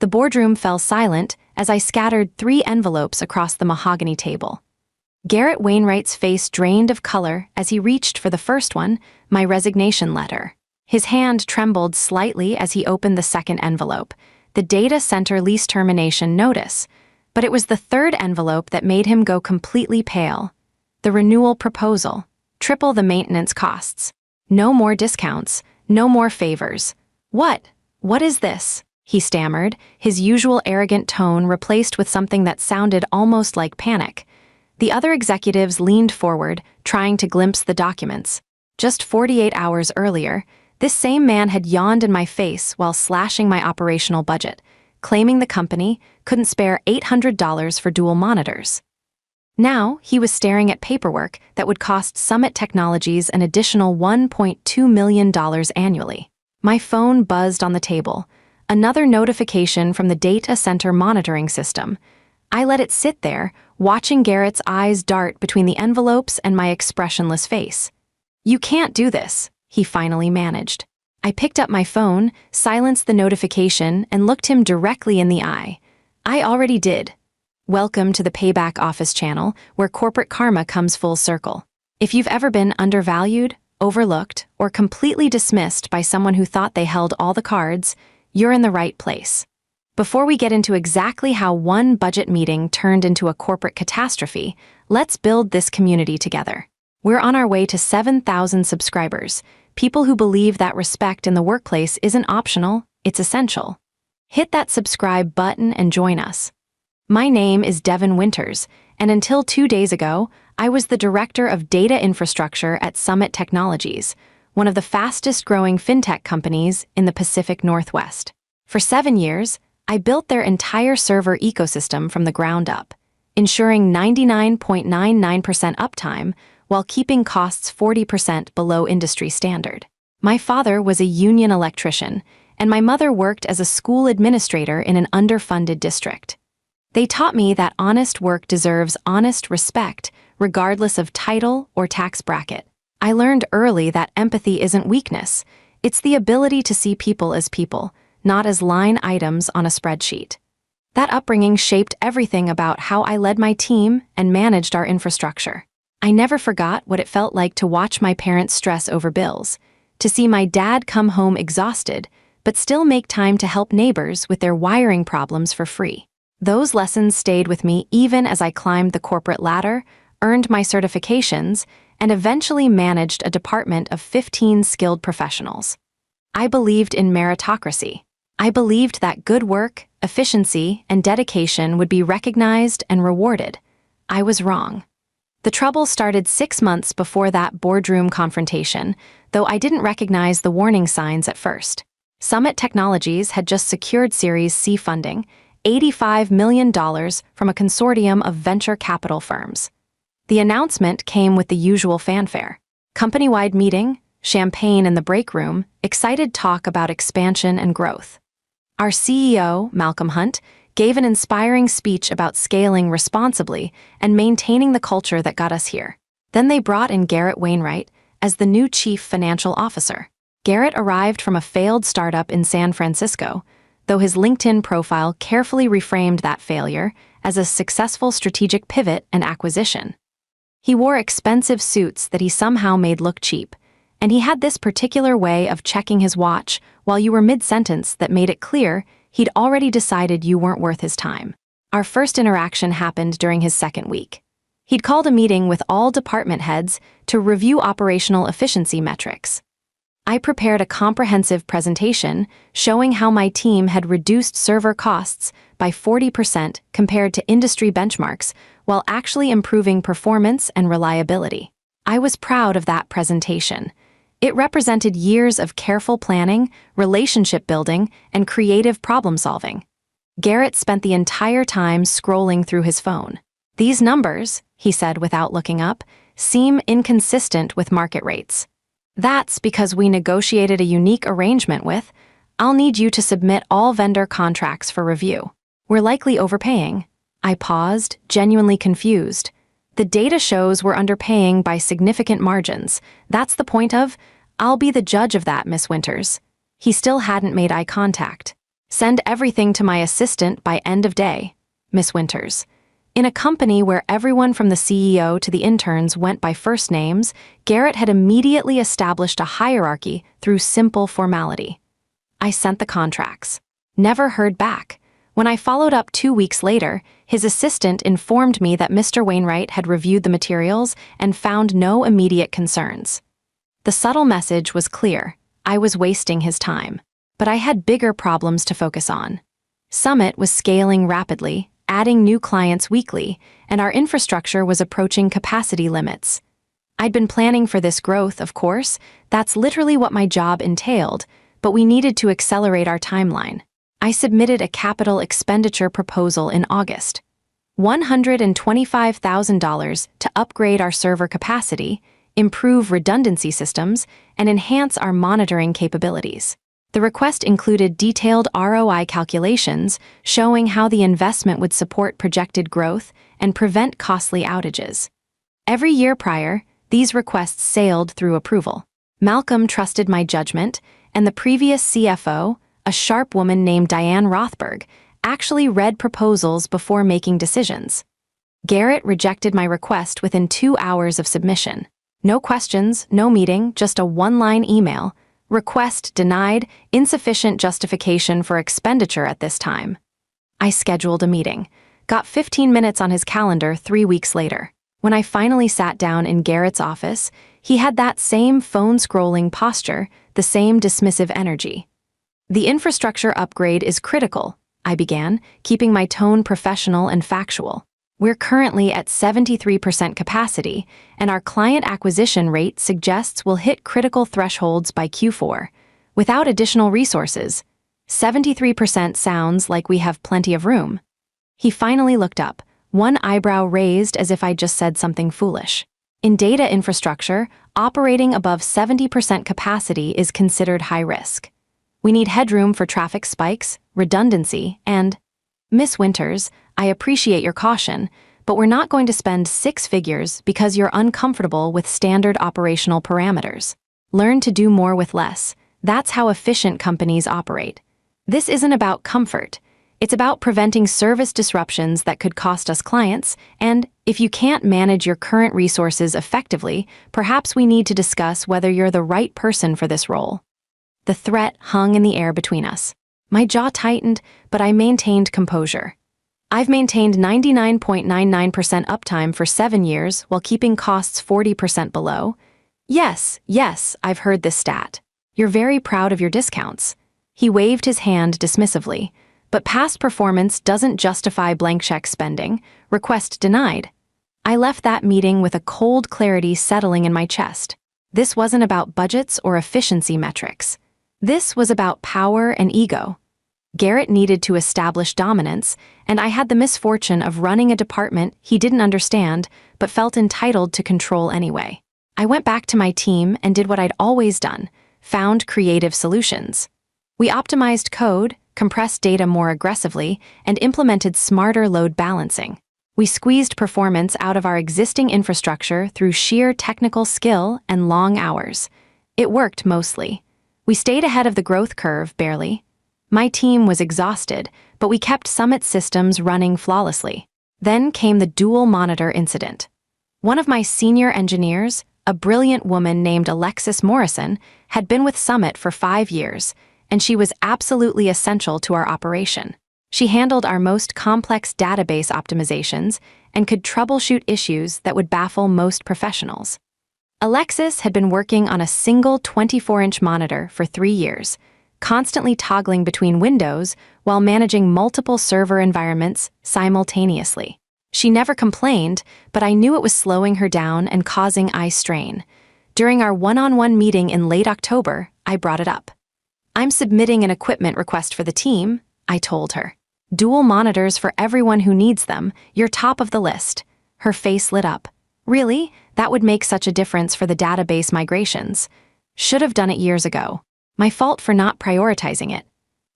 The boardroom fell silent as I scattered 3 envelopes across the mahogany table. Garrett Wainwright's face drained of color as he reached for the first one, my resignation letter. His hand trembled slightly as he opened the second envelope, the data center lease termination notice. But it was the third envelope that made him go completely pale. The renewal proposal. Triple the maintenance costs. No more discounts. No more favors. What is this? He stammered, his usual arrogant tone replaced with something that sounded almost like panic. The other executives leaned forward, trying to glimpse the documents. Just 48 hours earlier, this same man had yawned in my face while slashing my operational budget, claiming the company couldn't spare $800 for dual monitors. Now, he was staring at paperwork that would cost Summit Technologies an additional $1.2 million annually. My phone buzzed on the table. Another notification from the data center monitoring system. I let it sit there, watching Garrett's eyes dart between the envelopes and my expressionless face. "You can't do this," he finally managed. I picked up my phone, silenced the notification, and looked him directly in the eye. "I already did. Welcome to the Payback Office channel, where corporate karma comes full circle. If you've ever been undervalued, overlooked, or completely dismissed by someone who thought they held all the cards, you're in the right place." Before we get into exactly how one budget meeting turned into a corporate catastrophe, let's build this community together. We're on our way to 7,000 subscribers, people who believe that respect in the workplace isn't optional, it's essential. Hit that subscribe button and join us. My name is Devon Winters, and until 2 days ago, I was the Director of Data Infrastructure at Summit Technologies, one of the fastest-growing fintech companies in the Pacific Northwest. For 7 years, I built their entire server ecosystem from the ground up, ensuring 99.99% uptime while keeping costs 40% below industry standard. My father was a union electrician, and my mother worked as a school administrator in an underfunded district. They taught me that honest work deserves honest respect, regardless of title or tax bracket. I learned early that empathy isn't weakness, it's the ability to see people as people, not as line items on a spreadsheet. That upbringing shaped everything about how I led my team and managed our infrastructure. I never forgot what it felt like to watch my parents stress over bills, to see my dad come home exhausted, but still make time to help neighbors with their wiring problems for free. Those lessons stayed with me even as I climbed the corporate ladder, earned my certifications, and eventually managed a department of 15 skilled professionals. I believed in meritocracy. I believed that good work, efficiency, and dedication would be recognized and rewarded. I was wrong. The trouble started 6 months before that boardroom confrontation, though I didn't recognize the warning signs at first. Summit Technologies had just secured Series C funding, $85 million from a consortium of venture capital firms. The announcement came with the usual fanfare. Company-wide meeting, champagne in the break room, excited talk about expansion and growth. Our CEO, Malcolm Hunt, gave an inspiring speech about scaling responsibly and maintaining the culture that got us here. Then they brought in Garrett Wainwright as the new chief financial officer. Garrett arrived from a failed startup in San Francisco, though his LinkedIn profile carefully reframed that failure as a successful strategic pivot and acquisition. He wore expensive suits that he somehow made look cheap, and he had this particular way of checking his watch while you were mid-sentence that made it clear he'd already decided you weren't worth his time. Our first interaction happened during his second week. He'd called a meeting with all department heads to review operational efficiency metrics. I prepared a comprehensive presentation showing how my team had reduced server costs by 40% compared to industry benchmarks while actually improving performance and reliability. I was proud of that presentation. It represented years of careful planning, relationship building, and creative problem-solving. Garrett spent the entire time scrolling through his phone. "These numbers," he said without looking up, "seem inconsistent with market rates. That's because we negotiated a unique arrangement with, I'll need you to submit all vendor contracts for review. We're likely overpaying." I paused, genuinely confused. The data shows we're underpaying by significant margins. That's the point of, "I'll be the judge of that, Miss Winters." He still hadn't made eye contact. Send everything to my assistant by end of day, Miss Winters. In a company where everyone from the CEO to the interns went by first names, Garrett had immediately established a hierarchy through simple formality. I sent the contracts. Never heard back. When I followed up 2 weeks later, his assistant informed me that Mr. Wainwright had reviewed the materials and found no immediate concerns. The subtle message was clear. I was wasting his time. But I had bigger problems to focus on. Summit was scaling rapidly, adding new clients weekly, and our infrastructure was approaching capacity limits. I'd been planning for this growth, of course. That's literally what my job entailed, but we needed to accelerate our timeline. I submitted a capital expenditure proposal in August. $125,000 to upgrade our server capacity, improve redundancy systems, and enhance our monitoring capabilities. The request included detailed ROI calculations showing how the investment would support projected growth and prevent costly outages. Every year prior, these requests sailed through approval. Malcolm trusted my judgment, and the previous CFO, a sharp woman named Diane Rothberg, actually read proposals before making decisions. Garrett rejected my request within 2 hours of submission. No questions, no meeting, just a one-line email. Request denied, insufficient justification for expenditure at this time. I scheduled a meeting. Got 15 minutes on his calendar 3 weeks later. When I finally sat down in Garrett's office, he had that same phone-scrolling posture, the same dismissive energy. The infrastructure upgrade is critical, I began, keeping my tone professional and factual. We're currently at 73% capacity, and our client acquisition rate suggests we'll hit critical thresholds by Q4. Without additional resources, 73% sounds like we have plenty of room. He finally looked up, one eyebrow raised as if I'd just said something foolish. In data infrastructure, operating above 70% capacity is considered high risk. We need headroom for traffic spikes, redundancy, and... Miss Winters, I appreciate your caution, but we're not going to spend 6 figures because you're uncomfortable with standard operational parameters. Learn to do more with less. That's how efficient companies operate. This isn't about comfort. It's about preventing service disruptions that could cost us clients, and if you can't manage your current resources effectively, perhaps we need to discuss whether you're the right person for this role. The threat hung in the air between us. My jaw tightened, but I maintained composure. I've maintained 99.99% uptime for 7 years while keeping costs 40% below. Yes, I've heard this stat. You're very proud of your discounts. He waved his hand dismissively. But past performance doesn't justify blank check spending. Request denied. I left that meeting with a cold clarity settling in my chest. This wasn't about budgets or efficiency metrics. This was about power and ego. Garrett needed to establish dominance, and I had the misfortune of running a department he didn't understand but felt entitled to control anyway. I went back to my team and did what I'd always done, found creative solutions. We optimized code, compressed data more aggressively, and implemented smarter load balancing. We squeezed performance out of our existing infrastructure through sheer technical skill and long hours. It worked mostly. We stayed ahead of the growth curve, barely. My team was exhausted, but we kept Summit systems running flawlessly. Then came the dual monitor incident. One of my senior engineers, a brilliant woman named Alexis Morrison, had been with Summit for 5 years, and she was absolutely essential to our operation. She handled our most complex database optimizations and could troubleshoot issues that would baffle most professionals. Alexis had been working on a single 24-inch monitor for 3 years, constantly toggling between windows while managing multiple server environments simultaneously. She never complained, but I knew it was slowing her down and causing eye strain. During our one-on-one meeting in late October, I brought it up. I'm submitting an equipment request for the team, I told her. Dual monitors for everyone who needs them, you're top of the list. Her face lit up. Really? That would make such a difference for the database migrations. Should have done it years ago. My fault for not prioritizing it.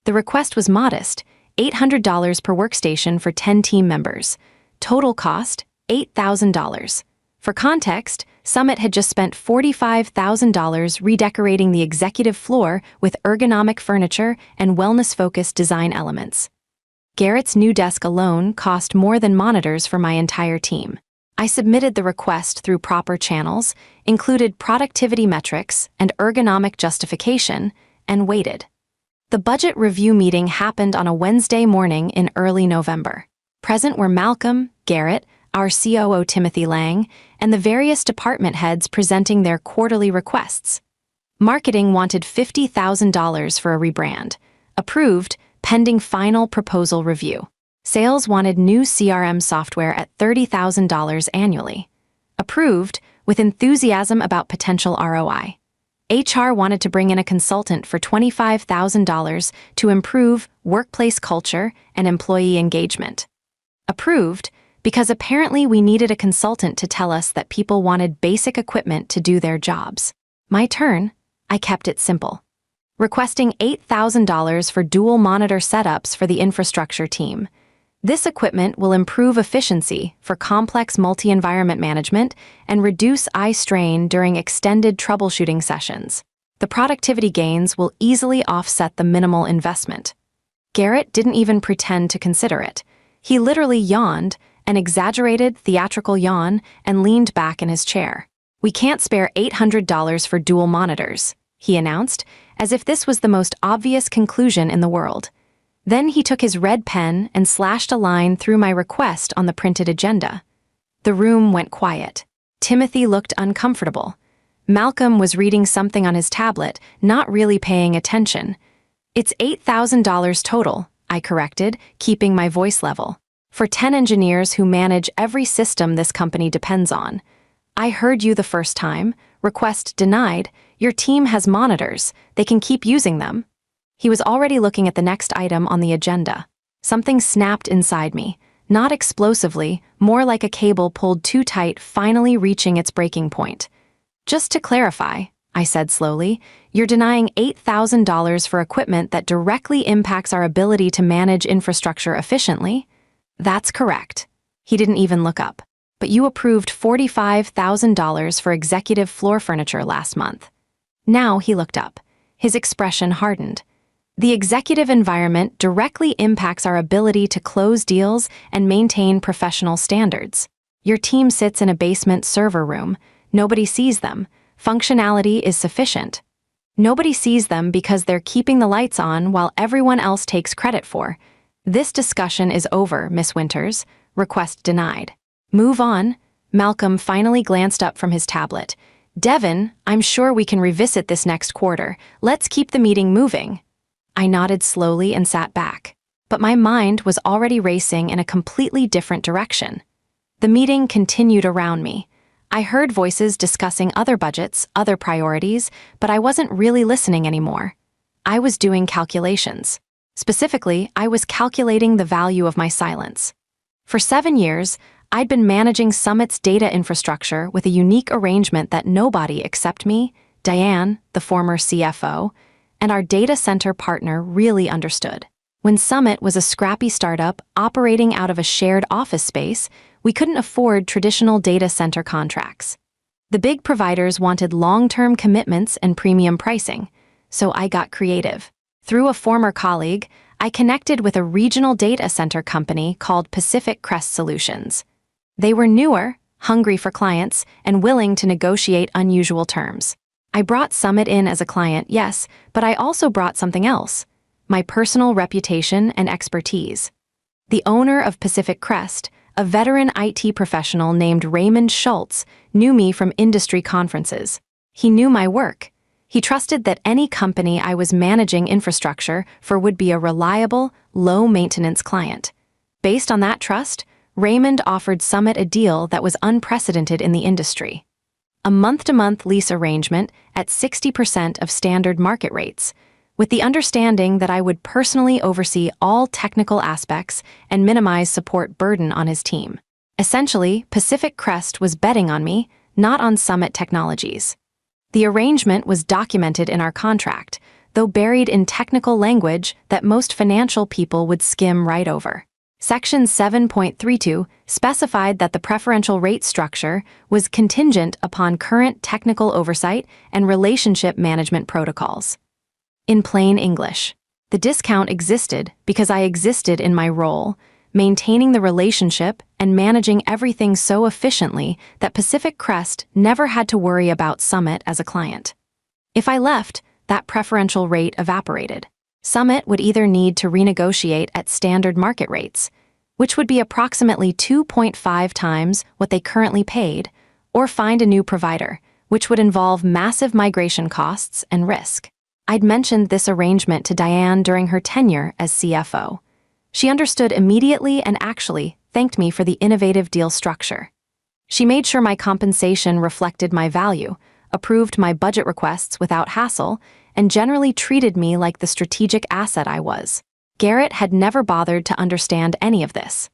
The request was modest, $800 per workstation for 10 team members. Total cost, $8,000. For context, Summit had just spent $45,000 redecorating the executive floor with ergonomic furniture and wellness-focused design elements. Garrett's new desk alone cost more than monitors for my entire team. I submitted the request through proper channels, included productivity metrics and ergonomic justification, and waited. The budget review meeting happened on a Wednesday morning in early November. Present were Malcolm, Garrett, our COO Timothy Lang, and the various department heads presenting their quarterly requests. Marketing wanted $50,000 for a rebrand. Approved, pending final proposal review. Sales wanted new CRM software at $30,000 annually. Approved, with enthusiasm about potential ROI. HR wanted to bring in a consultant for $25,000 to improve workplace culture and employee engagement. Approved, because apparently we needed a consultant to tell us that people wanted basic equipment to do their jobs. My turn, I kept it simple. Requesting $8,000 for dual monitor setups for the infrastructure team. This equipment will improve efficiency for complex multi-environment management and reduce eye strain during extended troubleshooting sessions. The productivity gains will easily offset the minimal investment. Garrett didn't even pretend to consider it. He literally yawned, an exaggerated theatrical yawn, and leaned back in his chair. "We can't spare $800 for dual monitors," he announced, as if this was the most obvious conclusion in the world. Then he took his red pen and slashed a line through my request on the printed agenda. The room went quiet. Timothy looked uncomfortable. Malcolm was reading something on his tablet, not really paying attention. "It's $8,000 total," I corrected, keeping my voice level. "For 10 engineers who manage every system this company depends on. I heard you the first time. Request denied. Your team has monitors. They can keep using them." He was already looking at the next item on the agenda. Something snapped inside me, not explosively, more like a cable pulled too tight, finally reaching its breaking point. "Just to clarify," I said slowly, "you're denying $8,000 for equipment that directly impacts our ability to manage infrastructure efficiently?" "That's correct." He didn't even look up. "But you approved $45,000 for executive floor furniture last month." Now he looked up. His expression hardened. "The executive environment directly impacts our ability to close deals and maintain professional standards. Your team sits in a basement server room. Nobody sees them. Functionality is sufficient. Nobody sees them because they're keeping the lights on while everyone else takes credit for. This discussion is over, Miss Winters. Request denied." "Move on." Malcolm finally glanced up from his tablet. "Devon, I'm sure we can revisit this next quarter. Let's keep the meeting moving." I nodded slowly and sat back. But my mind was already racing in a completely different direction. The meeting continued around me. I heard voices discussing other budgets, other priorities, but I wasn't really listening anymore. I was doing calculations. Specifically, I was calculating the value of my silence. For 7 years, I'd been managing Summit's data infrastructure with a unique arrangement that nobody except me, Diane, the former CFO, and our data center partner really understood. When Summit was a scrappy startup operating out of a shared office space, we couldn't afford traditional data center contracts. The big providers wanted long-term commitments and premium pricing, so I got creative. Through a former colleague, I connected with a regional data center company called Pacific Crest Solutions. They were newer, hungry for clients, and willing to negotiate unusual terms. I brought Summit in as a client, yes, but I also brought something else: my personal reputation and expertise. The owner of Pacific Crest, a veteran IT professional named Raymond Schultz, knew me from industry conferences. He knew my work. He trusted that any company I was managing infrastructure for would be a reliable, low-maintenance client. Based on that trust, Raymond offered Summit a deal that was unprecedented in the industry. A month-to-month lease arrangement at 60% of standard market rates, with the understanding that I would personally oversee all technical aspects and minimize support burden on his team. Essentially, Pacific Crest was betting on me, not on Summit Technologies. The arrangement was documented in our contract, though buried in technical language that most financial people would skim right over. Section 7.32 specified that the preferential rate structure was contingent upon current technical oversight and relationship management protocols. In plain English, the discount existed because I existed in my role, maintaining the relationship and managing everything so efficiently that Pacific Crest never had to worry about Summit as a client. If I left, that preferential rate evaporated. Summit would either need to renegotiate at standard market rates, which would be approximately 2.5 times what they currently paid, or find a new provider, which would involve massive migration costs and risk. I'd mentioned this arrangement to Diane during her tenure as CFO. She understood immediately and actually thanked me for the innovative deal structure. She made sure my compensation reflected my value, approved my budget requests without hassle, and generally treated me like the strategic asset I was. Garrett had never bothered to understand any of this.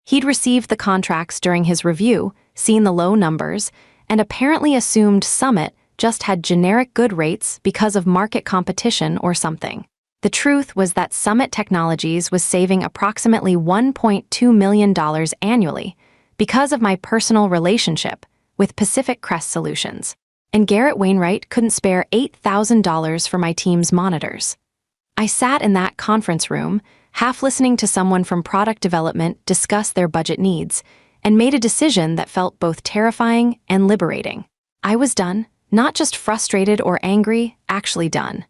He'd received the contracts during his review, seen the low numbers, and apparently assumed Summit just had generic good rates because of market competition or something. The truth was that Summit Technologies was saving approximately $1.2 million annually because of my personal relationship with Pacific Crest Solutions, and Garrett Wainwright couldn't spare $8,000 for my team's monitors. I sat in that conference room, half listening to someone from product development discuss their budget needs, and made a decision that felt both terrifying and liberating. I was done, not just frustrated or angry, actually done.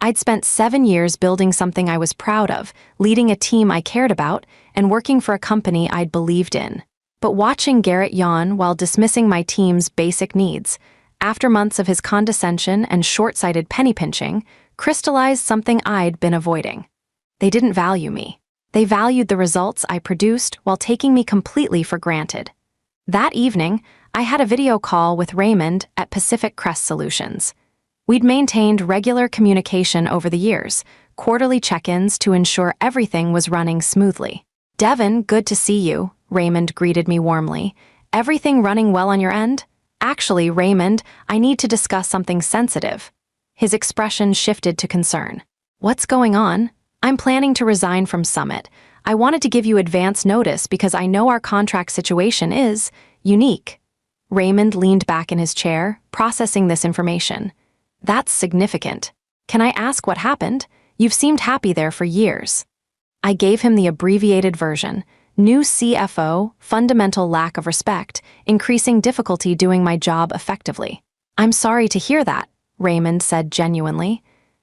I'd spent 7 years building something I was proud of, leading a team I cared about, and working for a company I'd believed in. But watching Garrett yawn while dismissing my team's basic needs, after months of his condescension and short-sighted penny-pinching, crystallized something I'd been avoiding. They didn't value me. They valued the results I produced while taking me completely for granted. That evening, I had a video call with Raymond at Pacific Crest Solutions. We'd maintained regular communication over the years, quarterly check-ins to ensure everything was running smoothly. "Devon, good to see you," Raymond greeted me warmly. "Everything running well on your end?" "Actually, Raymond, I need to discuss something sensitive." His expression shifted to concern. "What's going on?" "I'm planning to resign from Summit. I wanted to give you advance notice because I know our contract situation is unique." Raymond leaned back in his chair, processing this information. "That's significant. Can I ask what happened? You've seemed happy there for years." I gave him the abbreviated version. New CFO, fundamental lack of respect, increasing difficulty doing my job effectively. "I'm sorry to hear that," Raymond said genuinely.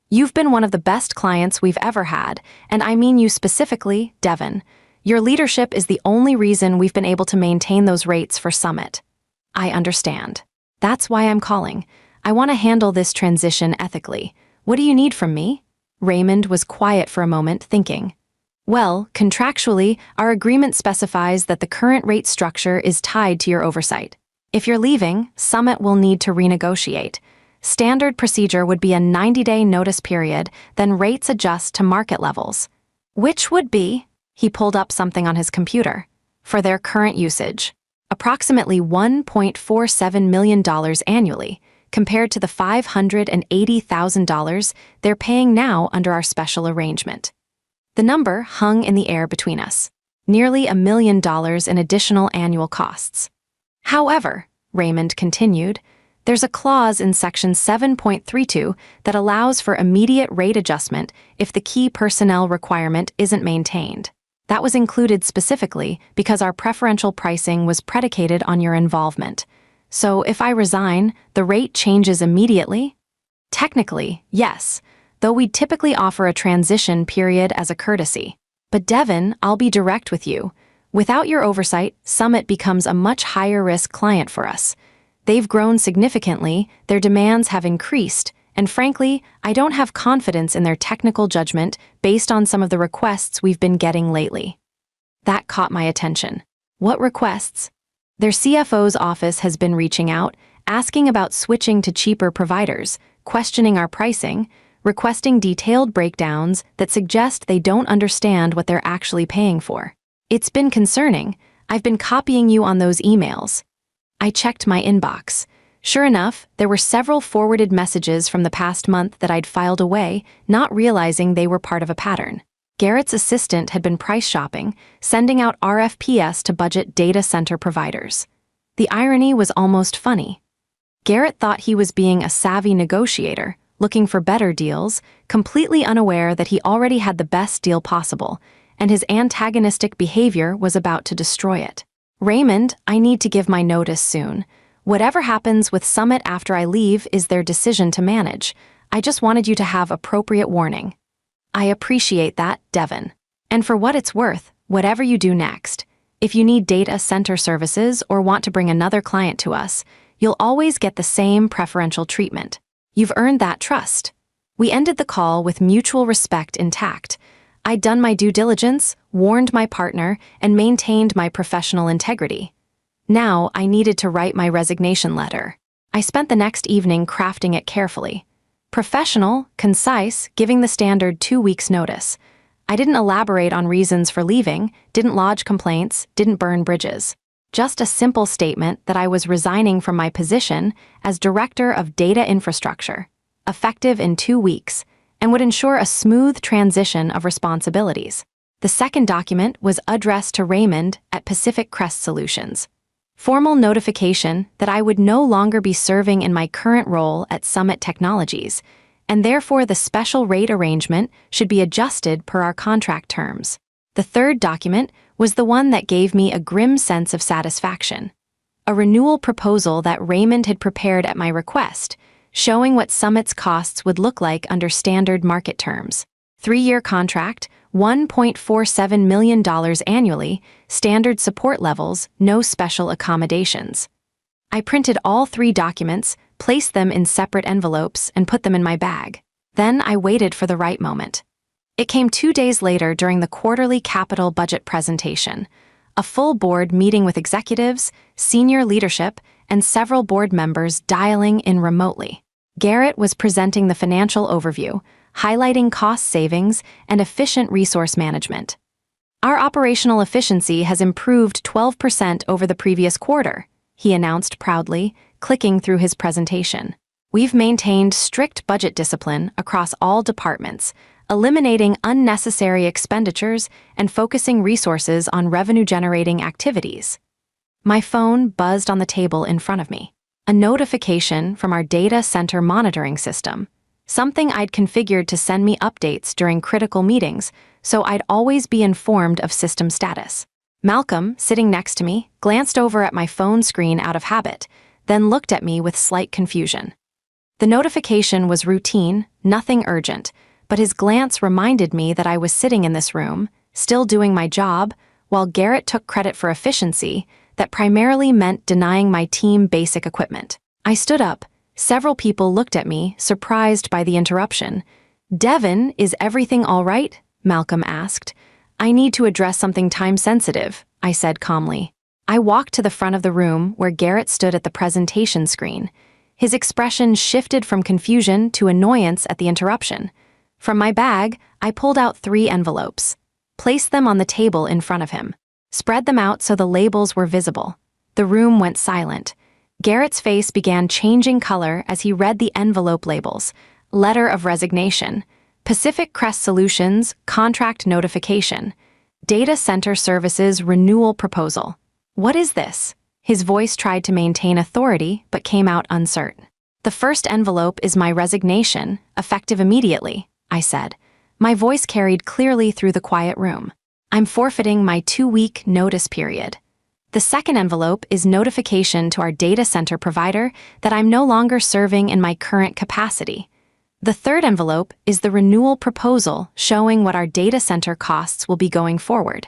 "You've been one of the best clients we've ever had, and I mean you specifically, Devon. Your leadership is the only reason we've been able to maintain those rates for Summit." "I understand. That's why I'm calling. I want to handle this transition ethically. What do you need from me?" Raymond was quiet for a moment, thinking. "Well, contractually, our agreement specifies that the current rate structure is tied to your oversight. If you're leaving, Summit will need to renegotiate. Standard procedure would be a 90-day notice period, then rates adjust to market levels. Which would be," he pulled up something on his computer, "for their current usage, approximately $1.47 million annually, compared to the $580,000 they're paying now under our special arrangement." The number hung in the air between us, nearly $1 million in additional annual costs. "However," Raymond continued, "there's a clause in Section 7.32 that allows for immediate rate adjustment if the key personnel requirement isn't maintained. That was included specifically because our preferential pricing was predicated on your involvement. So if I resign, the rate changes immediately?" "Technically, yes, though we'd typically offer a transition period as a courtesy. But Devon, I'll be direct with you. Without your oversight, Summit becomes a much higher-risk client for us. They've grown significantly, their demands have increased, and frankly, I don't have confidence in their technical judgment based on some of the requests we've been getting lately." That caught my attention. "What requests?" "Their CFO's office has been reaching out, asking about switching to cheaper providers, questioning our pricing, requesting detailed breakdowns that suggest they don't understand what they're actually paying for. It's been concerning. I've been copying you on those emails." I checked my inbox. Sure enough, there were several forwarded messages from the past month that I'd filed away, not realizing they were part of a pattern. Garrett's assistant had been price shopping, sending out RFPs to budget data center providers. The irony was almost funny. Garrett thought he was being a savvy negotiator, looking for better deals, completely unaware that he already had the best deal possible, and his antagonistic behavior was about to destroy it. "Raymond, I need to give my notice soon. Whatever happens with Summit after I leave is their decision to manage. I just wanted you to have appropriate warning." "I appreciate that, Devon. And for what it's worth, whatever you do next, if you need data center services or want to bring another client to us, you'll always get the same preferential treatment. You've earned that trust." We ended the call with mutual respect intact. I'd done my due diligence, warned my partner, and maintained my professional integrity. Now I needed to write my resignation letter. I spent the next evening crafting it carefully. Professional, concise, giving the standard 2 weeks' notice. I didn't elaborate on reasons for leaving, didn't lodge complaints, didn't burn bridges. Just a simple statement that I was resigning from my position as Director of Data Infrastructure, effective in 2 weeks, and would ensure a smooth transition of responsibilities. The second document was addressed to Raymond at Pacific Crest Solutions. Formal notification that I would no longer be serving in my current role at Summit Technologies, and therefore the special rate arrangement should be adjusted per our contract terms. The third document was the one that gave me a grim sense of satisfaction. A renewal proposal that Raymond had prepared at my request, showing what Summit's costs would look like under standard market terms. 3-year contract, $1.47 million annually, standard support levels, no special accommodations. I printed all 3 documents, placed them in separate envelopes, and put them in my bag. Then I waited for the right moment. It came 2 days later during the quarterly capital budget presentation, a full board meeting with executives, senior leadership, and several board members dialing in remotely. Garrett was presenting the financial overview, highlighting cost savings and efficient resource management. "Our operational efficiency has improved 12% over the previous quarter," he announced proudly, clicking through his presentation. "We've maintained strict budget discipline across all departments, eliminating unnecessary expenditures and focusing resources on revenue-generating activities." My phone buzzed on the table in front of me. A notification from our data center monitoring system, something I'd configured to send me updates during critical meetings, so I'd always be informed of system status. Malcolm, sitting next to me, glanced over at my phone screen out of habit, then looked at me with slight confusion. The notification was routine, nothing urgent, but his glance reminded me that I was sitting in this room, still doing my job, while Garrett took credit for efficiency that primarily meant denying my team basic equipment. I stood up. Several people looked at me, surprised by the interruption. "Devon, is everything all right?" Malcolm asked. "I need to address something time-sensitive," I said calmly. I walked to the front of the room where Garrett stood at the presentation screen. His expression shifted from confusion to annoyance at the interruption. From my bag, I pulled out 3 envelopes, placed them on the table in front of him, spread them out so the labels were visible. The room went silent. Garrett's face began changing color as he read the envelope labels. Letter of resignation, Pacific Crest Solutions, contract notification, data center services renewal proposal. "What is this?" His voice tried to maintain authority, but came out uncertain. "The first envelope is my resignation, effective immediately," I said. My voice carried clearly through the quiet room. "I'm forfeiting my 2-week notice period. The second envelope is notification to our data center provider that I'm no longer serving in my current capacity. The third envelope is the renewal proposal showing what our data center costs will be going forward."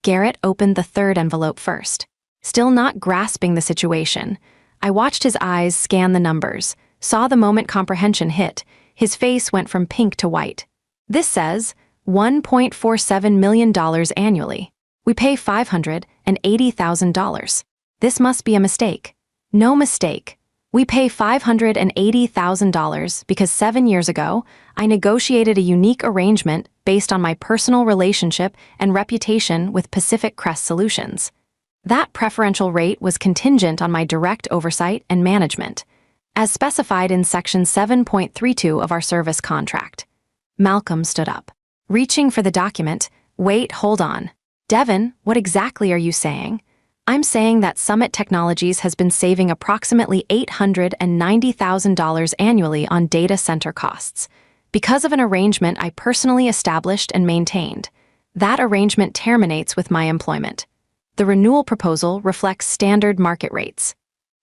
Garrett opened the third envelope first. Still not grasping the situation, I watched his eyes scan the numbers, saw the moment comprehension hit. His face went from pink to white. "This says $1.47 million annually. We pay $580,000. This must be a mistake." "No mistake. We pay $580,000 because 7 years ago, I negotiated a unique arrangement based on my personal relationship and reputation with Pacific Crest Solutions. That preferential rate was contingent on my direct oversight and management, as specified in Section 7.32 of our service contract." Malcolm stood up. reaching for the document. Wait, hold on. Devon, what exactly are you saying? I'm saying that Summit Technologies has been saving approximately $890,000 annually on data center costs, because of an arrangement I personally established and maintained. That arrangement terminates with my employment. The renewal proposal reflects standard market rates.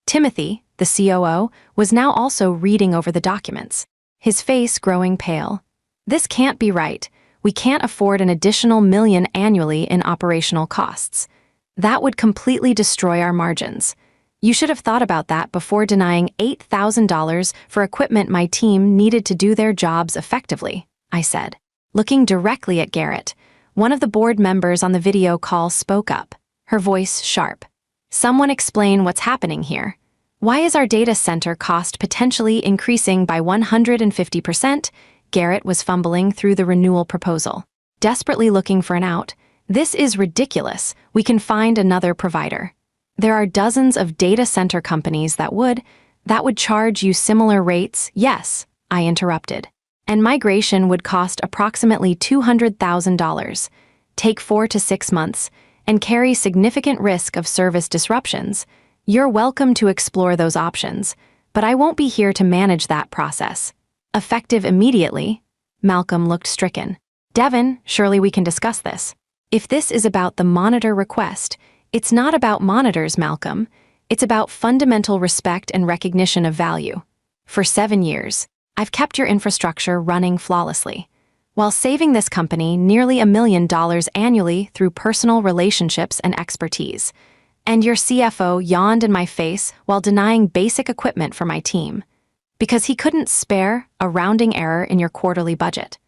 Timothy, the COO, was now also reading over the documents, his face growing pale. This can't be right. We can't afford an additional $1 million annually in operational costs. That would completely destroy our margins. You should have thought about that before denying $8,000 for equipment my team needed to do their jobs effectively, I said. Looking directly at Garrett, one of the board members on the video call spoke up, her voice sharp. Someone explain what's happening here. Why is our data center cost potentially increasing by 150%? Garrett was fumbling through the renewal proposal, desperately looking for an out. This is ridiculous. We can find another provider. There are dozens of data center companies that would charge you similar rates. Yes, I interrupted. And migration would cost approximately $200,000, take 4 to 6 months, and carry significant risk of service disruptions. You're welcome to explore those options, but I won't be here to manage that process. Effective immediately. Malcolm looked stricken. Devon, surely we can discuss this. If this is about the monitor request, it's not about monitors, Malcolm. It's about fundamental respect and recognition of value. For 7 years, I've kept your infrastructure running flawlessly, while saving this company nearly $1 million annually through personal relationships and expertise. And your CFO yawned in my face while denying basic equipment for my team, because he couldn't spare a rounding error in your quarterly budget.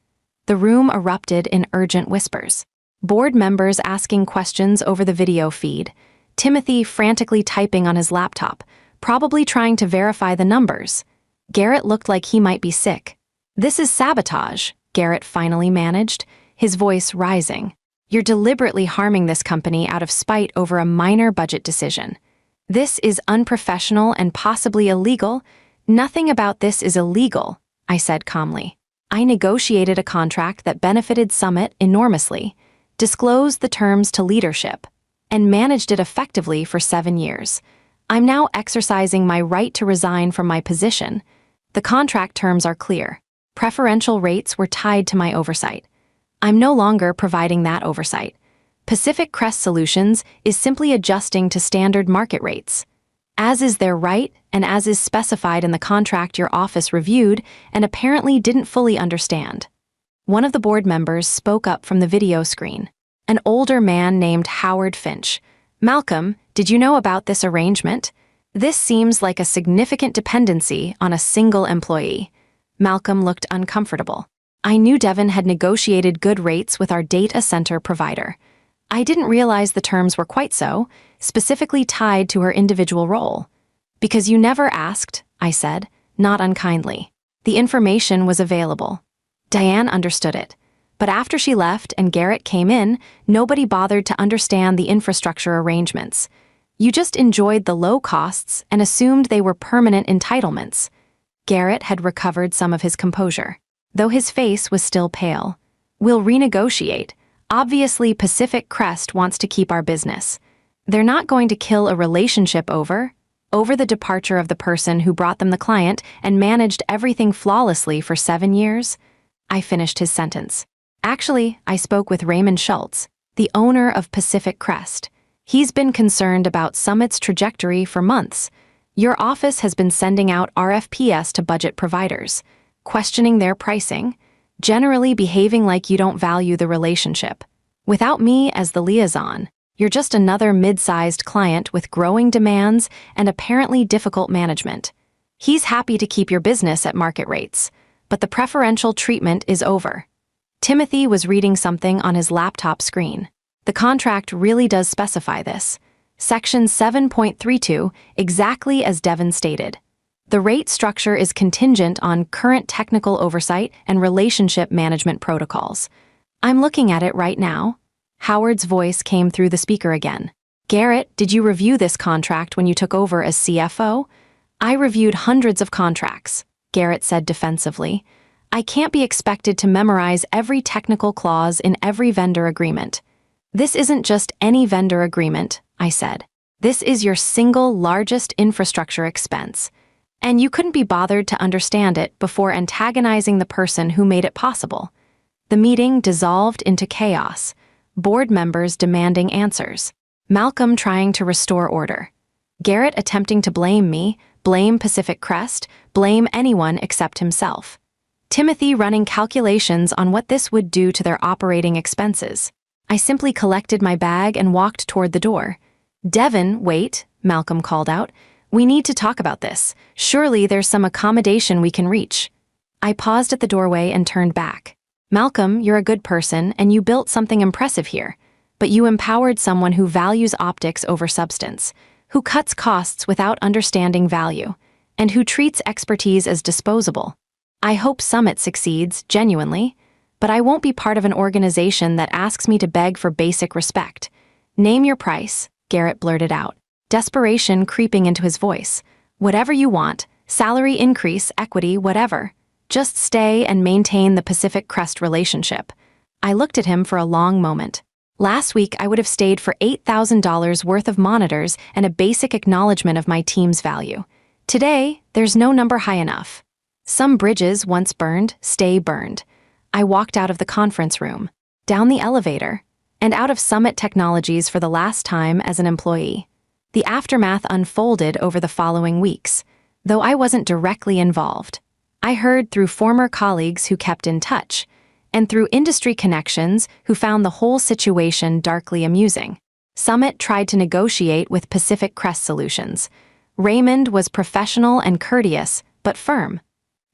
The room erupted in urgent whispers. Board members asking questions over the video feed, Timothy frantically typing on his laptop, probably trying to verify the numbers. Garrett looked like he might be sick. This is sabotage, Garrett finally managed, his voice rising. You're deliberately harming this company out of spite over a minor budget decision. This is unprofessional and possibly illegal. Nothing about this is illegal, I said calmly. I negotiated a contract that benefited Summit enormously, disclosed the terms to leadership, and managed it effectively for 7 years. I'm now exercising my right to resign from my position. The contract terms are clear. Preferential rates were tied to my oversight. I'm no longer providing that oversight. Pacific Crest Solutions is simply adjusting to standard market rates, as is their right and as is specified in the contract your office reviewed and apparently didn't fully understand. One of the board members spoke up from the video screen, an older man named Howard Finch. Malcolm, did you know about this arrangement? This seems like a significant dependency on a single employee. Malcolm looked uncomfortable. I knew Devon had negotiated good rates with our data center provider. I didn't realize the terms were quite so, specifically tied to her individual role. Because you never asked, I said, not unkindly. The information was available. Diane understood it. But after she left and Garrett came in, nobody bothered to understand the infrastructure arrangements. You just enjoyed the low costs and assumed they were permanent entitlements. Garrett had recovered some of his composure, though his face was still pale. We'll renegotiate. Obviously, Pacific Crest wants to keep our business. They're not going to kill a relationship over the departure of the person who brought them the client and managed everything flawlessly for 7 years. I finished his sentence. Actually, I spoke with Raymond Schultz, the owner of Pacific Crest. He's been concerned about Summit's trajectory for months. Your office has been sending out RFPs to budget providers, questioning their pricing, generally behaving like you don't value the relationship. Without me as the liaison, you're just another mid-sized client with growing demands and apparently difficult management. He's happy to keep your business at market rates, but the preferential treatment is over. Timothy was reading something on his laptop screen. The contract really does specify this. Section 7.32, exactly as Devon stated. The rate structure is contingent on current technical oversight and relationship management protocols. I'm looking at it right now. Howard's voice came through the speaker again. Garrett, did you review this contract when you took over as CFO? I reviewed hundreds of contracts, Garrett said defensively. I can't be expected to memorize every technical clause in every vendor agreement. This isn't just any vendor agreement, I said. This is your single largest infrastructure expense. And you couldn't be bothered to understand it before antagonizing the person who made it possible. The meeting dissolved into chaos, board members demanding answers, Malcolm trying to restore order, Garrett attempting to blame me, blame Pacific Crest, blame anyone except himself, Timothy running calculations on what this would do to their operating expenses. I simply collected my bag and walked toward the door. Devon, wait, Malcolm called out. We need to talk about this. Surely there's some accommodation we can reach. I paused at the doorway and turned back. Malcolm, you're a good person and you built something impressive here, but you empowered someone who values optics over substance, who cuts costs without understanding value, and who treats expertise as disposable. I hope Summit succeeds, genuinely, but I won't be part of an organization that asks me to beg for basic respect. Name your price, Garrett blurted out, desperation creeping into his voice. Whatever you want, salary increase, equity, whatever. Just stay and maintain the Pacific Crest relationship. I looked at him for a long moment. Last week, I would have stayed for $8,000 worth of monitors and a basic acknowledgement of my team's value. Today, there's no number high enough. Some bridges once burned, stay burned. I walked out of the conference room, down the elevator, and out of Summit Technologies for the last time as an employee. The aftermath unfolded over the following weeks, though I wasn't directly involved. I heard through former colleagues who kept in touch, and through industry connections who found the whole situation darkly amusing. Summit tried to negotiate with Pacific Crest Solutions. Raymond was professional and courteous, but firm.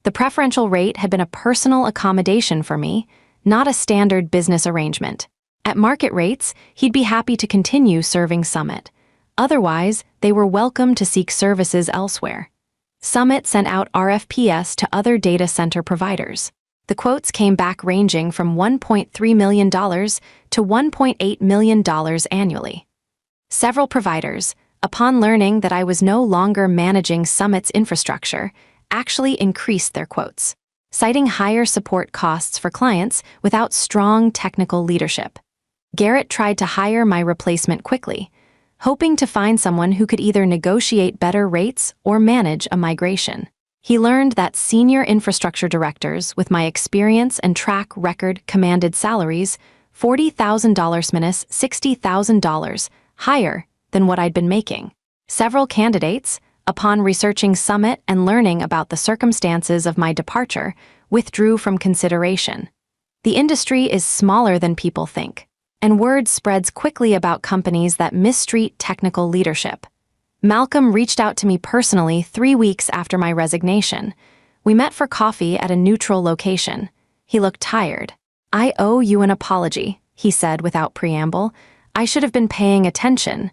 The preferential rate had been a personal accommodation for me, not a standard business arrangement. At market rates, he'd be happy to continue serving Summit. Otherwise, they were welcome to seek services elsewhere. Summit sent out RFPs to other data center providers. The quotes came back ranging from $1.3 million to $1.8 million annually. Several providers, upon learning that I was no longer managing Summit's infrastructure, actually increased their quotes, citing higher support costs for clients without strong technical leadership. Garrett tried to hire my replacement quickly, hoping to find someone who could either negotiate better rates or manage a migration. He learned that senior infrastructure directors with my experience and track record commanded salaries $40,000 minus $60,000 higher than what I'd been making. Several candidates, upon researching Summit and learning about the circumstances of my departure, withdrew from consideration. The industry is smaller than people think, and word spreads quickly about companies that mistreat technical leadership. Malcolm reached out to me personally 3 weeks after my resignation. We met for coffee at a neutral location. He looked tired. I owe you an apology, he said without preamble. I should have been paying attention.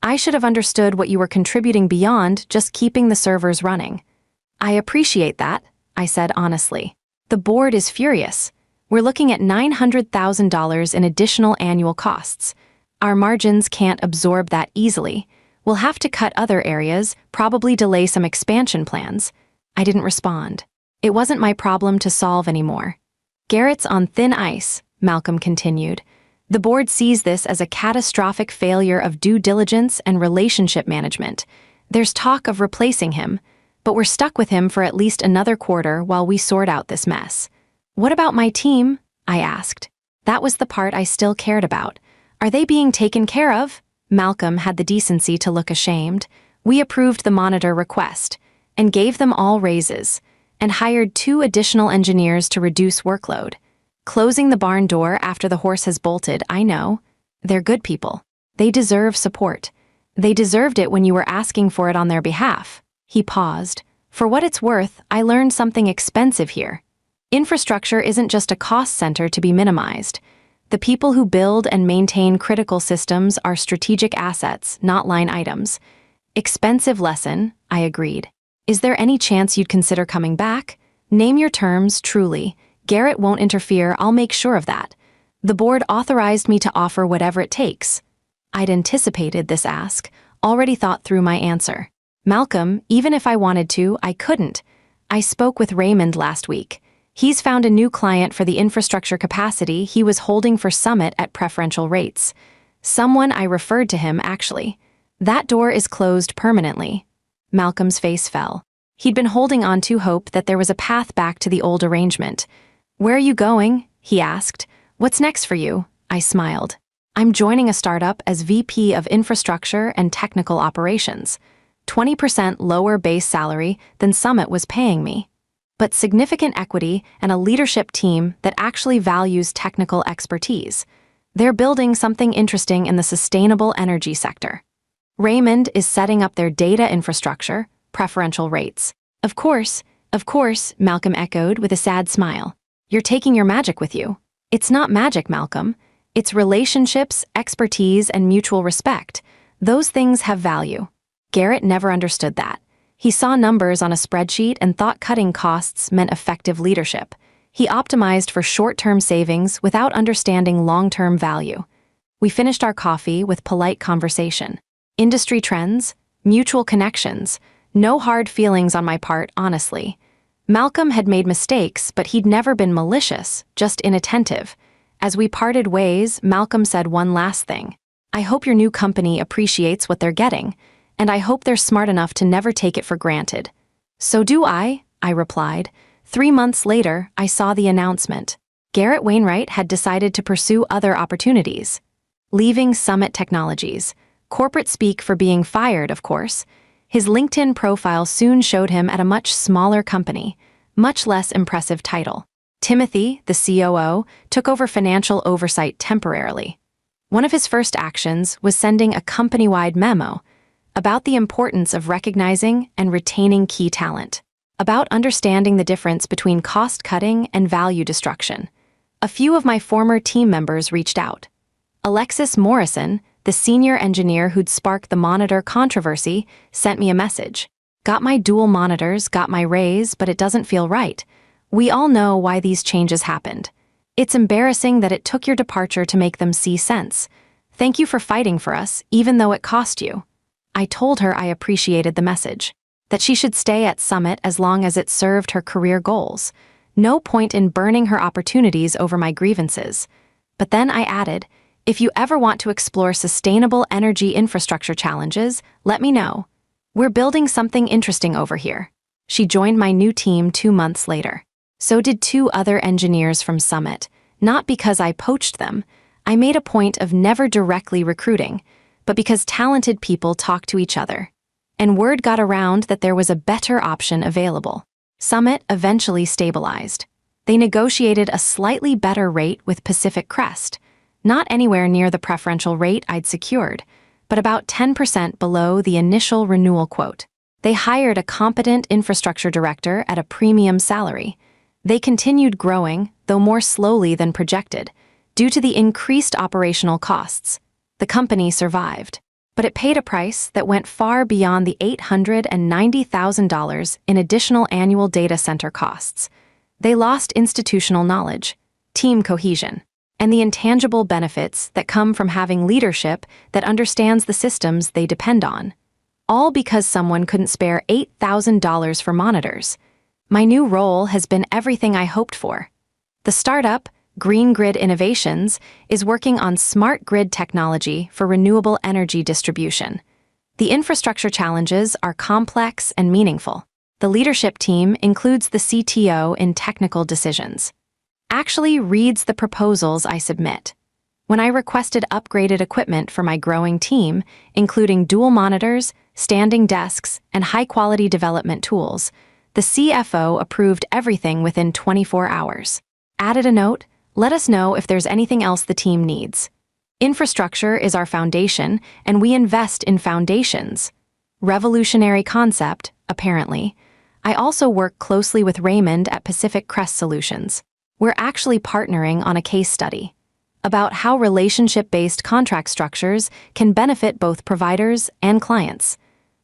I should have understood what you were contributing beyond just keeping the servers running. I appreciate that, I said honestly. The board is furious. We're looking at $900,000 in additional annual costs. Our margins can't absorb that easily. We'll have to cut other areas, probably delay some expansion plans. I didn't respond. It wasn't my problem to solve anymore. Garrett's on thin ice, Malcolm continued. The board sees this as a catastrophic failure of due diligence and relationship management. There's talk of replacing him, but we're stuck with him for at least another quarter while we sort out this mess. What about my team? I asked. That was the part I still cared about. Are they being taken care of? Malcolm had the decency to look ashamed. We approved the monitor request and gave them all raises and hired 2 additional engineers to reduce workload. Closing the barn door after the horse has bolted, I know. They're good people. They deserve support. They deserved it when you were asking for it on their behalf. He paused. For what it's worth, I learned something expensive here. Infrastructure isn't just a cost center to be minimized. The people who build and maintain critical systems are strategic assets, not line items. Expensive lesson, I agreed. Is there any chance you'd consider coming back? Name your terms, truly. Garrett won't interfere, I'll make sure of that. The board authorized me to offer whatever it takes. I'd anticipated this ask, already thought through my answer. Malcolm, even if I wanted to, I couldn't. I spoke with Raymond last week. He's found a new client for the infrastructure capacity he was holding for Summit at preferential rates. Someone I referred to him, actually. That door is closed permanently. Malcolm's face fell. He'd been holding on to hope that there was a path back to the old arrangement. "Where are you going?" he asked. "What's next for you?" I smiled. "I'm joining a startup as VP of Infrastructure and Technical Operations. 20% lower base salary than Summit was paying me, but significant equity and a leadership team that actually values technical expertise. They're building something interesting in the sustainable energy sector. Raymond is setting up their data infrastructure, preferential rates." Of course," Malcolm echoed with a sad smile. "You're taking your magic with you." "It's not magic, Malcolm. It's relationships, expertise, and mutual respect. Those things have value." Garrett never understood that. He saw numbers on a spreadsheet and thought cutting costs meant effective leadership. He optimized for short-term savings without understanding long-term value. We finished our coffee with polite conversation. Industry trends, mutual connections, no hard feelings on my part, honestly. Malcolm had made mistakes, but he'd never been malicious, just inattentive. As we parted ways, Malcolm said one last thing. "I hope your new company appreciates what they're getting, and I hope they're smart enough to never take it for granted." "So do I replied. 3 months later, I saw the announcement. Garrett Wainwright had decided to pursue other opportunities. Leaving Summit Technologies. Corporate speak for being fired, of course. His LinkedIn profile soon showed him at a much smaller company, much less impressive title. Timothy, the COO, took over financial oversight temporarily. One of his first actions was sending a company-wide memo about the importance of recognizing and retaining key talent, about understanding the difference between cost-cutting and value destruction. A few of my former team members reached out. Alexis Morrison, the senior engineer who'd sparked the monitor controversy, sent me a message. "Got my dual monitors, got my raise, but it doesn't feel right. We all know why these changes happened. It's embarrassing that it took your departure to make them see sense. Thank you for fighting for us, even though it cost you." I told her I appreciated the message, that she should stay at Summit as long as it served her career goals. No point in burning her opportunities over my grievances. But then I added, "If you ever want to explore sustainable energy infrastructure challenges, let me know. We're building something interesting over here." She joined my new team 2 months later. So did 2 other engineers from Summit, not because I poached them. I made a point of never directly recruiting, but because talented people talk to each other. And word got around that there was a better option available. Summit eventually stabilized. They negotiated a slightly better rate with Pacific Crest, not anywhere near the preferential rate I'd secured, but about 10% below the initial renewal quote. They hired a competent infrastructure director at a premium salary. They continued growing, though more slowly than projected, due to the increased operational costs. The company survived, but it paid a price that went far beyond the $890,000 in additional annual data center costs. They lost institutional knowledge, team cohesion, and the intangible benefits that come from having leadership that understands the systems they depend on. All because someone couldn't spare $8,000 for monitors. My new role has been everything I hoped for. The startup, Green Grid Innovations, is working on smart grid technology for renewable energy distribution. The infrastructure challenges are complex and meaningful. The leadership team includes the CTO in technical decisions. Actually reads the proposals I submit. When I requested upgraded equipment for my growing team, including dual monitors, standing desks, and high-quality development tools, the CFO approved everything within 24 hours. Added a note, "Let us know if there's anything else the team needs. Infrastructure is our foundation, and we invest in foundations." Revolutionary concept, apparently. I also work closely with Raymond at Pacific Crest Solutions. We're actually partnering on a case study about how relationship-based contract structures can benefit both providers and clients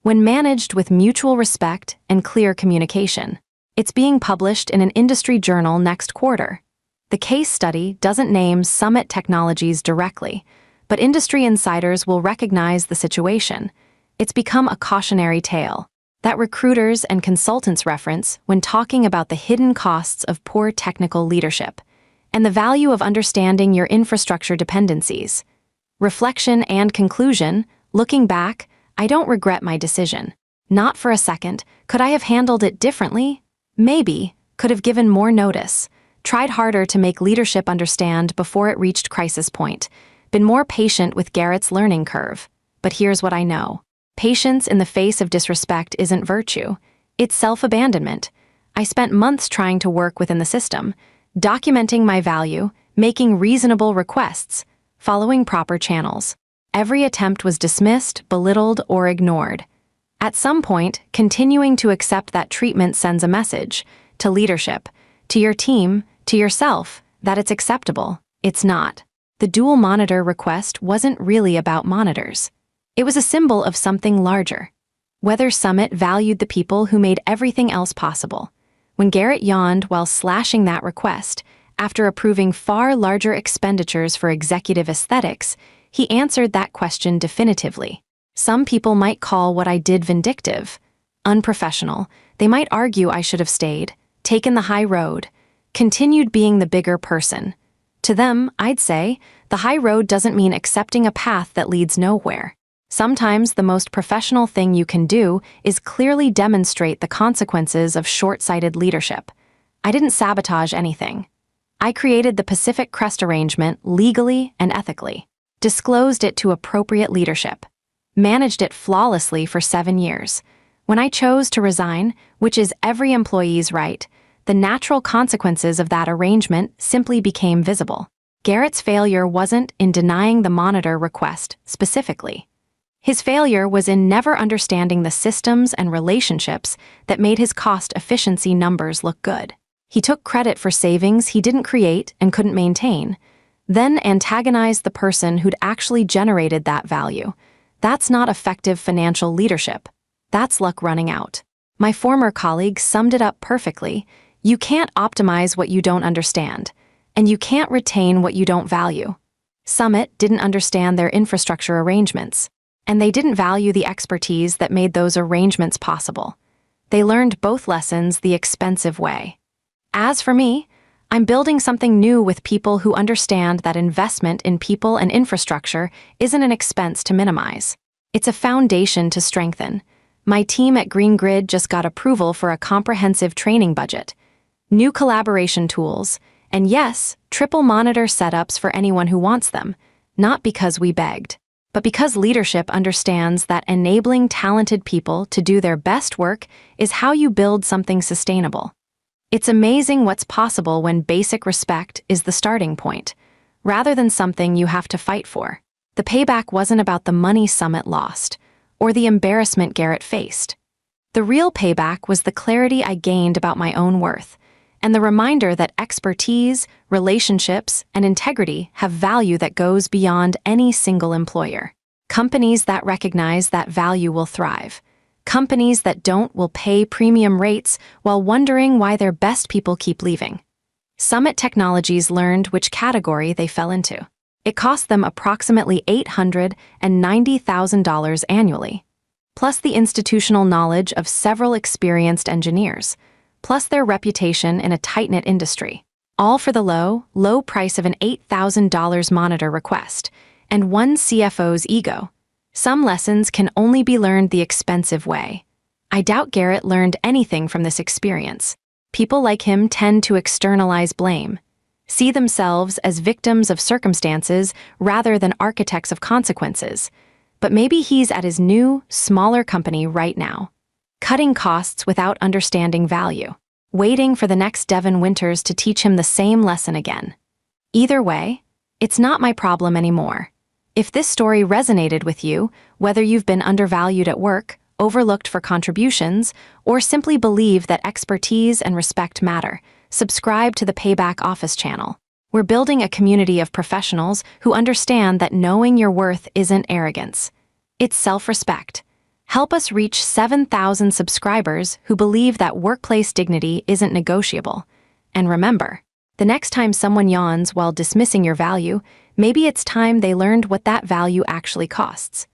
when managed with mutual respect and clear communication. It's being published in an industry journal next quarter. The case study doesn't name Summit Technologies directly, but industry insiders will recognize the situation. It's become a cautionary tale that recruiters and consultants reference when talking about the hidden costs of poor technical leadership and the value of understanding your infrastructure dependencies. Reflection and conclusion: looking back, I don't regret my decision. Not for a second. Could I have handled it differently? Maybe. Could have given more notice. Tried harder to make leadership understand before it reached crisis point. Been more patient with Garrett's learning curve. But here's what I know. Patience in the face of disrespect isn't virtue. It's self-abandonment. I spent months trying to work within the system, documenting my value, making reasonable requests, following proper channels. Every attempt was dismissed, belittled, or ignored. At some point, continuing to accept that treatment sends a message to leadership, to your team, to yourself, that it's acceptable. It's not. The dual monitor request wasn't really about monitors. It was a symbol of something larger. Weather Summit valued the people who made everything else possible. When Garrett yawned while slashing that request, after approving far larger expenditures for executive aesthetics, he answered that question definitively. Some people might call what I did vindictive, unprofessional. They might argue I should have stayed, taken the high road, continued being the bigger person. To them, I'd say, the high road doesn't mean accepting a path that leads nowhere. Sometimes the most professional thing you can do is clearly demonstrate the consequences of short-sighted leadership. I didn't sabotage anything. I created the Pacific Crest arrangement legally and ethically, disclosed it to appropriate leadership, managed it flawlessly for 7 years. When I chose to resign, which is every employee's right, the natural consequences of that arrangement simply became visible. Garrett's failure wasn't in denying the monitor request specifically. His failure was in never understanding the systems and relationships that made his cost efficiency numbers look good. He took credit for savings he didn't create and couldn't maintain, then antagonized the person who'd actually generated that value. That's not effective financial leadership. That's luck running out. My former colleague summed it up perfectly. You can't optimize what you don't understand, and you can't retain what you don't value. Summit didn't understand their infrastructure arrangements, and they didn't value the expertise that made those arrangements possible. They learned both lessons the expensive way. As for me, I'm building something new with people who understand that investment in people and infrastructure isn't an expense to minimize. It's a foundation to strengthen. My team at Green Grid just got approval for a comprehensive training budget, new collaboration tools, and yes, triple monitor setups for anyone who wants them, not because we begged, but because leadership understands that enabling talented people to do their best work is how you build something sustainable. It's amazing what's possible when basic respect is the starting point, rather than something you have to fight for. The payback wasn't about the money Summit lost, or the embarrassment Garrett faced. The real payback was the clarity I gained about my own worth, and the reminder that expertise, relationships, and integrity have value that goes beyond any single employer. Companies that recognize that value will thrive. Companies that don't will pay premium rates while wondering why their best people keep leaving. Summit Technologies learned which category they fell into. It cost them approximately $890,000 annually, plus the institutional knowledge of several experienced engineers, plus their reputation in a tight-knit industry, all for the low price of an $8,000 monitor request and one CFO's ego. Some lessons can only be learned the expensive way. I doubt Garrett learned anything from this experience. People like him tend to externalize blame, see themselves as victims of circumstances rather than architects of consequences. But maybe he's at his new, smaller company right now, cutting costs without understanding value, waiting for the next Devon Winters to teach him the same lesson again. Either way, it's not my problem anymore. If this story resonated with you, whether you've been undervalued at work, overlooked for contributions, or simply believe that expertise and respect matter, subscribe to the Payback Office channel. We're building a community of professionals who understand that knowing your worth isn't arrogance. It's self-respect. Help us reach 7,000 subscribers who believe that workplace dignity isn't negotiable. And remember, the next time someone yawns while dismissing your value, maybe it's time they learned what that value actually costs.